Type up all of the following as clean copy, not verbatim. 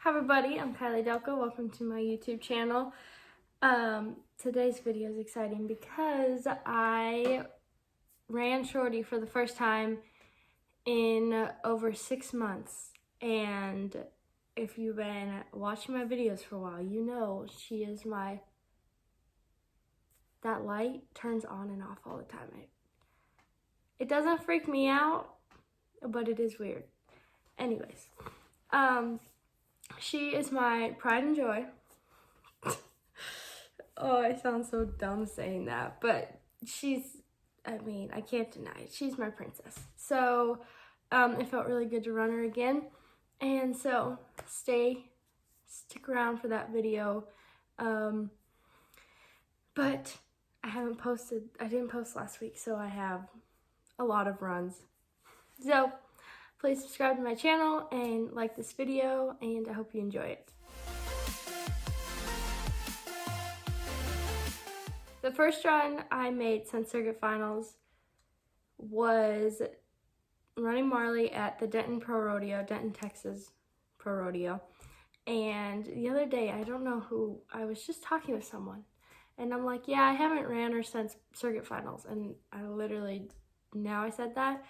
Hi everybody, I'm Kylie Dalchow. Welcome to my YouTube channel. Today's video is exciting because I ran Shorty for the first time in over 6 months. And if you've been watching my videos for a while, you know she is that light turns on and off all the time. It doesn't freak me out, but it is weird. Anyways, she is my pride and joy. Oh, I sound so dumb saying that, but I can't deny it. She's my princess. So, it felt really good to run her again. And so, stick around for that video. But I didn't post last week, so I have a lot of runs. So, please subscribe to my channel and like this video, and I hope you enjoy it. The first run I made since circuit finals was running Marley at the Denton Denton, Texas Pro Rodeo. And the other day, I don't know who, I was just talking with someone. And I'm like, yeah, I haven't ran her since circuit finals. And I literally, now I said that,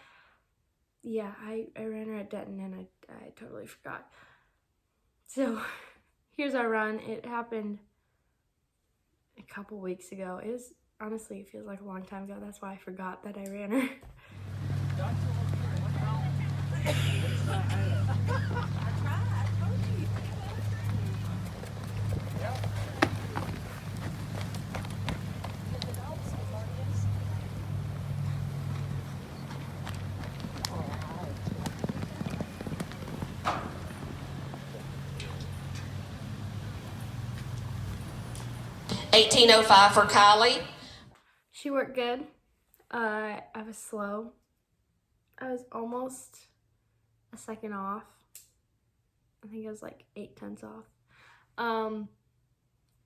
yeah, I ran her at Denton and I totally forgot. So here's our run. It happened a couple weeks ago. Honestly, it feels like a long time ago. That's why I forgot that I ran her. 18:05 for Kiley. She worked good. I was slow. I was almost a second off. I think it was like 0.8 off.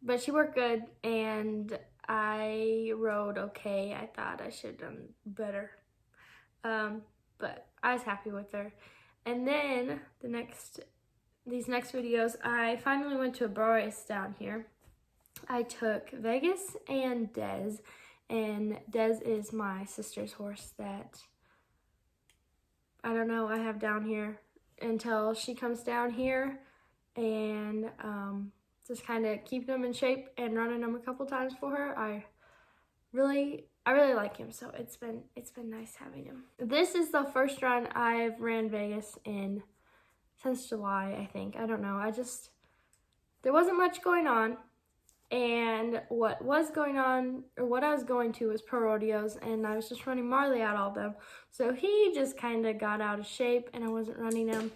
But she worked good and I rode okay. I thought I should have done better. But I was happy with her. And then these next videos, I finally went to a bar race down here. I took Vegas and Dez, and Dez is my sister's horse that, I don't know, I have down here until she comes down here, and just kind of keeping him in shape and running him a couple times for her. I really like him, so it's been nice having him. This is the first run I've ran Vegas in since July, I think. I don't know, there wasn't much going on. And what was going on, or what I was going to, was pro rodeos, and I was just running Marley out all of them. So he just kind of got out of shape, and I wasn't running him.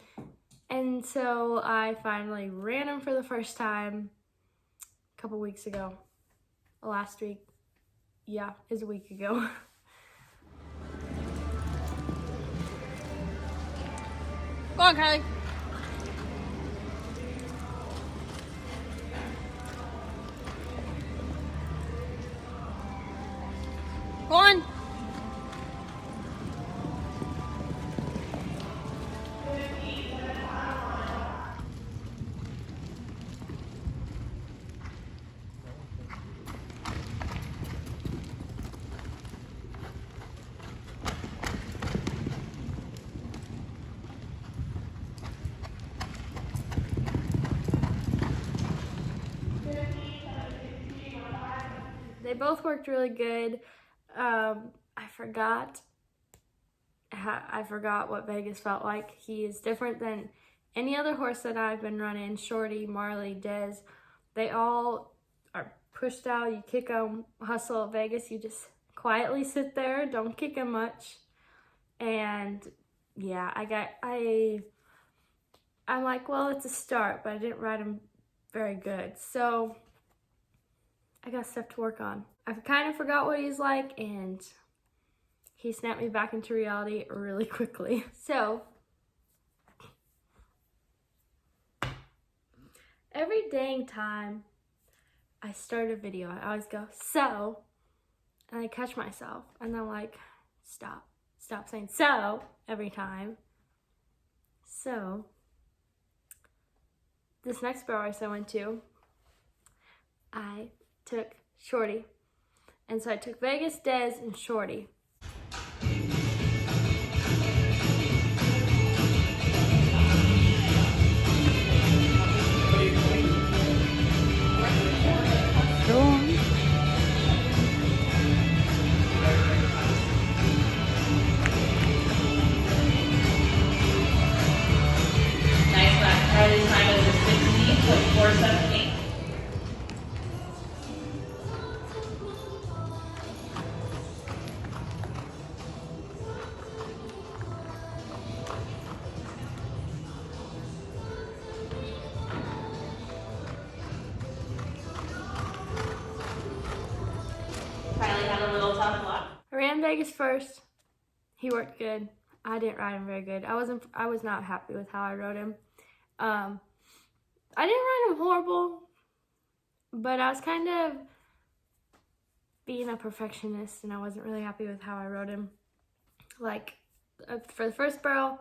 And so I finally ran him for the first time a couple weeks ago. Last week. Yeah, it was a week ago. Go on, Kylie. Go on. They both worked really good. I forgot what Vegas felt like. He is different than any other horse that I've been running. Shorty, Marley, Dez, they all are pushed out. You kick them, hustle. Vegas, you just quietly sit there, don't kick him much. And yeah, I'm like, well, it's a start, but I didn't ride him very good. So I got stuff to work on. I kind of forgot what he's like, and he snapped me back into reality really quickly. So every dang time I start a video, I always go, so, and I catch myself, and I'm like, stop saying so every time. So this next barrel race I went to, I took Shorty. And so I took Vegas, Dez, and Shorty. Nice lap. Kiley's time is a 16.478. Kiley had a little tough luck. I ran Vegas first. He worked good. I didn't ride him very good. I was not happy with how I rode him. I didn't ride him horrible, but I was kind of being a perfectionist, and I wasn't really happy with how I rode him. Like, for the first barrel,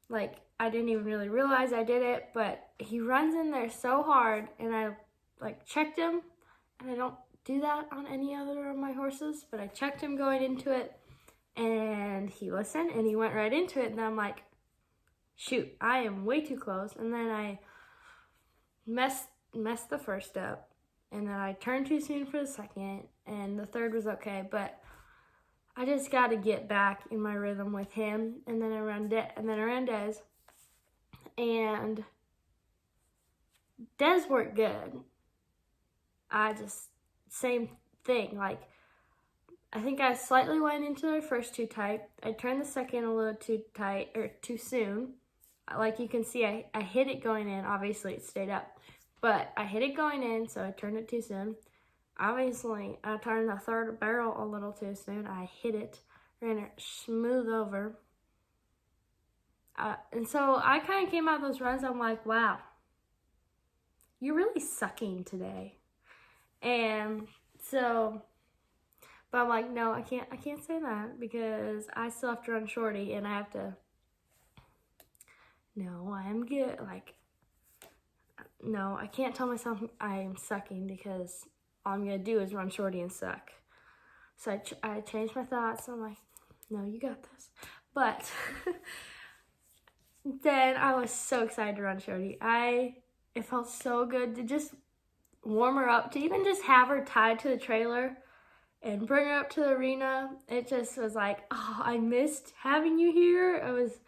like, I didn't even really realize I did it, but he runs in there so hard, and I, like, checked him, and I don't do that on any other of my horses, but I checked him going into it, and he listened, and he went right into it, and I'm like, shoot, I am way too close. And then I messed the first up, and then I turned too soon for the second, and the third was okay, but I just got to get back in my rhythm with him. And then I ran Dez, and Dez worked good. Same thing, like, I think I slightly went into the first too tight. I turned the second a little too tight, or too soon. Like you can see, I hit it going in. Obviously, it stayed up. But I hit it going in, so I turned it too soon. Obviously, I turned the third barrel a little too soon. I hit it, ran it smooth over. And so I kind of came out of those runs, I'm like, wow, you're really sucking today. And so, but I'm like, no, I can't say that, because I still have to run Shorty, and I have to, no, I am good. Like, no, I can't tell myself I am sucking, because all I'm going to do is run Shorty and suck. So I changed my thoughts. I'm like, no, you got this. But then I was so excited to run Shorty. It felt so good to just warm her up, to even just have her tied to the trailer and bring her up to the arena. It just was like, oh, I missed having you here. It was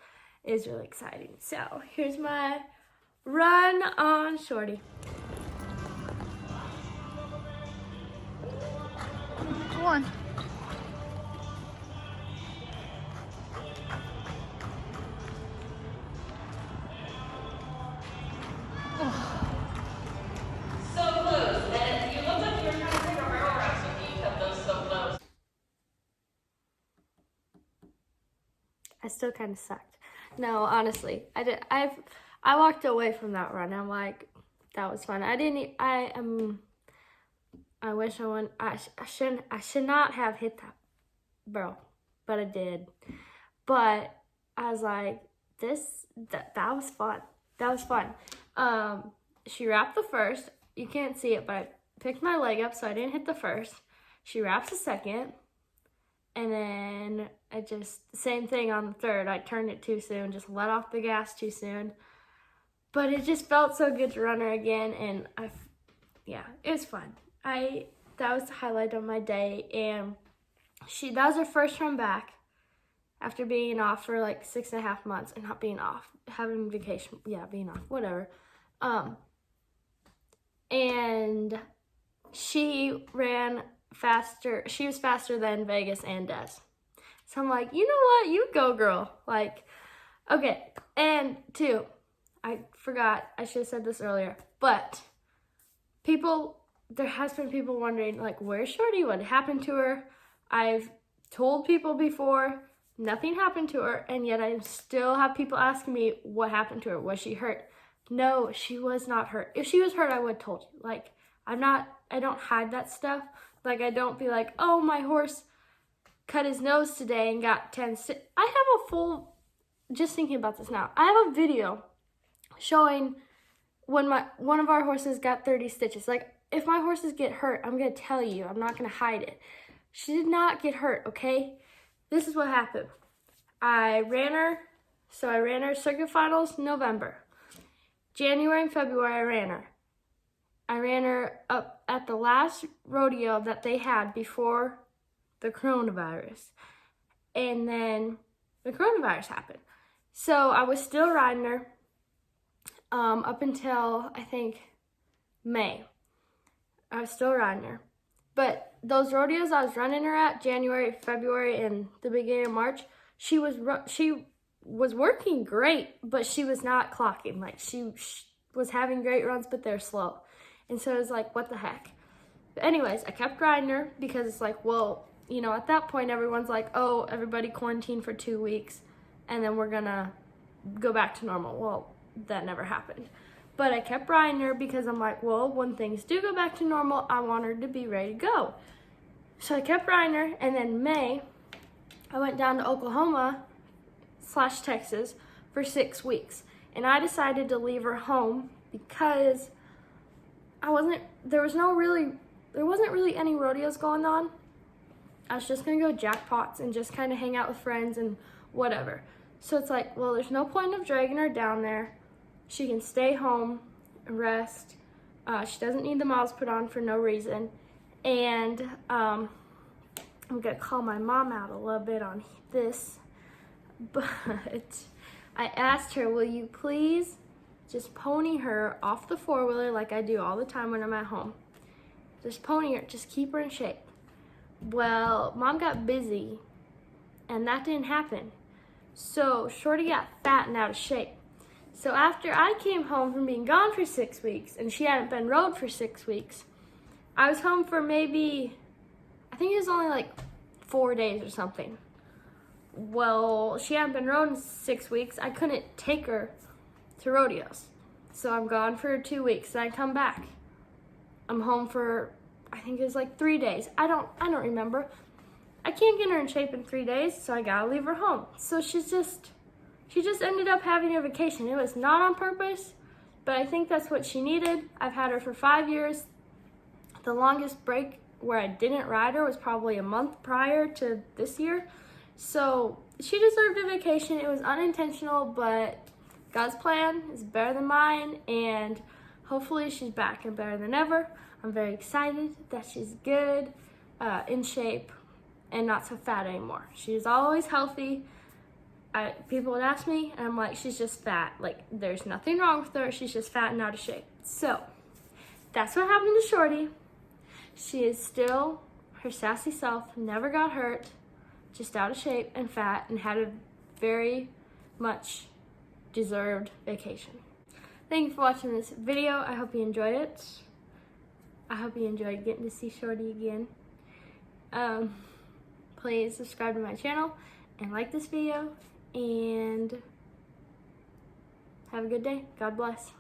really exciting. So here's my run on Shorty. Go on. So close. And you looked like you were trying to take a barrel race with me. You kept those so close. I still kind of sucked. No, honestly, I walked away from that run. I'm like, that was fun. I wish I went. I should not have hit that barrel, but I did. But I was like, that was fun. That was fun. She wrapped the first. You can't see it, but I picked my leg up so I didn't hit the first. She wraps the second. And then same thing on the third. I turned it too soon, just let off the gas too soon. But it just felt so good to run her again, and it was fun. That was the highlight of my day, and that was her first run back after being off for like 6.5 months, and not being off, having vacation, being off, whatever. And she ran faster. She was faster than Vegas and Dez. So I'm like, you know what? You go, girl. Like, okay. And two, I forgot. I should have said this earlier. But there has been people wondering, like, where's Shorty? What happened to her? I've told people before, nothing happened to her. And yet I still have people asking me, what happened to her? Was she hurt? No, she was not hurt. If she was hurt, I would have told you. Like, I don't hide that stuff. Like, I don't be like, oh, my horse cut his nose today and got 10 stitches. I have a full, just thinking about this now, I have a video showing when one of our horses got 30 stitches. Like, if my horses get hurt, I'm gonna tell you. I'm not gonna hide it. She did not get hurt, okay? This is what happened. I ran her circuit finals November. January and February, I ran her. I ran her up at the last rodeo that they had before the coronavirus. And then the coronavirus happened. So I was still riding her up until, I think, May. I was still riding her. But those rodeos I was running her at, January, February, and the beginning of March, she was working great, but she was not clocking. Like, she was having great runs, but they're slow. And so it was like, what the heck? But anyways, I kept riding her because it's like, well, you know, at that point, everyone's like, oh, everybody quarantined for 2 weeks, and then we're gonna go back to normal. Well, that never happened. But I kept riding her because I'm like, well, when things do go back to normal, I want her to be ready to go. So I kept riding her, and then May, I went down to Oklahoma/Texas for 6 weeks. And I decided to leave her home because there wasn't really any rodeos going on. I was just gonna go jackpots and just kind of hang out with friends and whatever. So it's like, well, there's no point of dragging her down there. She can stay home, rest. She doesn't need the miles put on for no reason. And I'm gonna call my mom out a little bit on this, but I asked her, will you please just pony her off the four-wheeler like I do all the time when I'm at home? Just pony her, just keep her in shape. Well, Mom got busy, and that didn't happen. So Shorty got fat and out of shape. So after I came home from being gone for 6 weeks, and she hadn't been rode for 6 weeks, I was home for maybe, I think it was only like 4 days or something. Well, she hadn't been rode in 6 weeks. I couldn't take her to rodeos. So I'm gone for 2 weeks, then I come back. I'm home for, I think it was like 3 days. I don't remember. I can't get her in shape in 3 days, so I gotta leave her home. So she just ended up having a vacation. It was not on purpose, but I think that's what she needed. I've had her for 5 years. The longest break where I didn't ride her was probably a month prior to this year. So she deserved a vacation. It was unintentional, but God's plan is better than mine, and hopefully she's back and better than ever. I'm very excited that she's good, in shape, and not so fat anymore. She's always healthy. People would ask me, and I'm like, she's just fat. Like, there's nothing wrong with her. She's just fat and out of shape. So that's what happened to Shorty. She is still her sassy self, never got hurt, just out of shape and fat, and had a very much deserved vacation. Thank you for watching this video. I hope you enjoyed it. I hope you enjoyed getting to see Shorty again. Please subscribe to my channel and like this video, and have a good day. God bless.